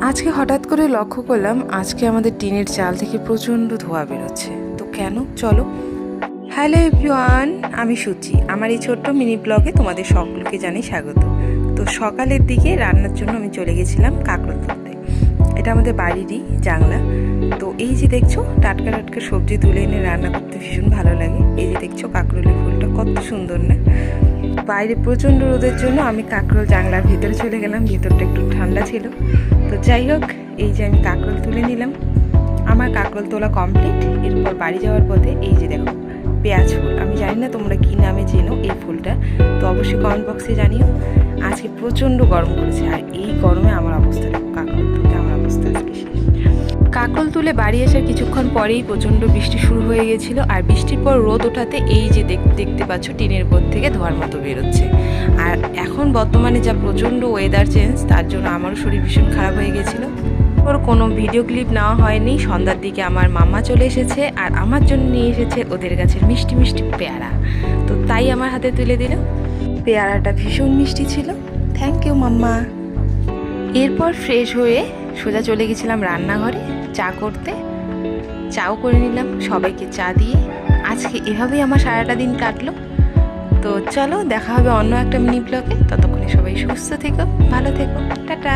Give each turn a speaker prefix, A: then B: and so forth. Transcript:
A: আজকে হঠাৎ করে লক্ষ্য করলাম আজকে আমাদের টিনের চাল থেকে প্রচণ্ড ধোঁয়া বেরোচ্ছে। তো কেন, চলো। হ্যালো এভরিওয়ান, আমি সুচি। আমার এই ছোট্ট মিনি ব্লগে তোমাদের সকলকে জানাই স্বাগত। তো সকালের দিকে রান্নার জন্য আমি চলে গেছিলাম কাঁকরোল তুলতে। এটা আমাদের বাড়িরই জাংলা। তো এই যে দেখছো টাটকা টাটকা সবজি তুলে এনে রান্না করতে ভীষণ ভালো লাগে। এই যে দেখছো কাঁকরোলের ফুলটা কত সুন্দর না। বাইরে প্রচণ্ড রোদের জন্য আমি কাঁকরোল জাংলার ভিতরে চলে গেলাম, ভিতরটা একটু ঠান্ডা ছিল। তো যাই হোক, এই যে আমি কাঁকরোল তুলে নিলাম। আমার কাঁকরোল তোলা কমপ্লিট। এরপর বাড়ি যাওয়ার পথে এই যে দেখো পেঁয়াজ ফুল। আমি জানি না তোমরা কী নামে চেনো এই ফুলটা, তো অবশ্যই কমেন্ট বক্সে জানিও। আজকে প্রচণ্ড গরম করেছে, আর এই গরমে আমার অবস্থা দেখো, কাঁকরোল তুলতে আমার অবস্থা আজকে শেষ। কাঁকরোল তুলে বাড়ি আসার কিছুক্ষণ পরেই প্রচণ্ড বৃষ্টি শুরু হয়ে গেছিলো। আর বৃষ্টির পর রোদ ওঠাতে এই যে দেখতে পাচ্ছ টিনের উপর থেকে ধোয়ার মতো বেরোচ্ছে। আর এখন বর্তমানে যা প্রচণ্ড ওয়েদার চেঞ্জ, তার জন্য আমারও শরীর ভীষণ খারাপ হয়ে গেছিলো। ওর কোনো ভিডিও ক্লিপ নেওয়া হয়নি। সন্ধ্যার দিকে আমার মামা চলে এসেছে, আর আমার জন্য নিয়ে এসেছে ওদের গাছের মিষ্টি মিষ্টি পেয়ারা। তো তাই আমার হাতে তুলে দিল। পেয়ারাটা ভীষণ মিষ্টি ছিল। থ্যাংক ইউ মাম্মা। এরপর ফ্রেশ হয়ে সোজা চলে গেছিলাম রান্নাঘরে চা করতে। চাও করে নিলাম সবাইকে চা দিয়ে। আজকে এভাবেই আমার সারাটা দিন কাটলো। তো চলো, দেখা হবে অন্য একটা মিনি ব্লগে। ততক্ষণে সবাই সুস্থ থেকো, ভালো থেকো, টাটা।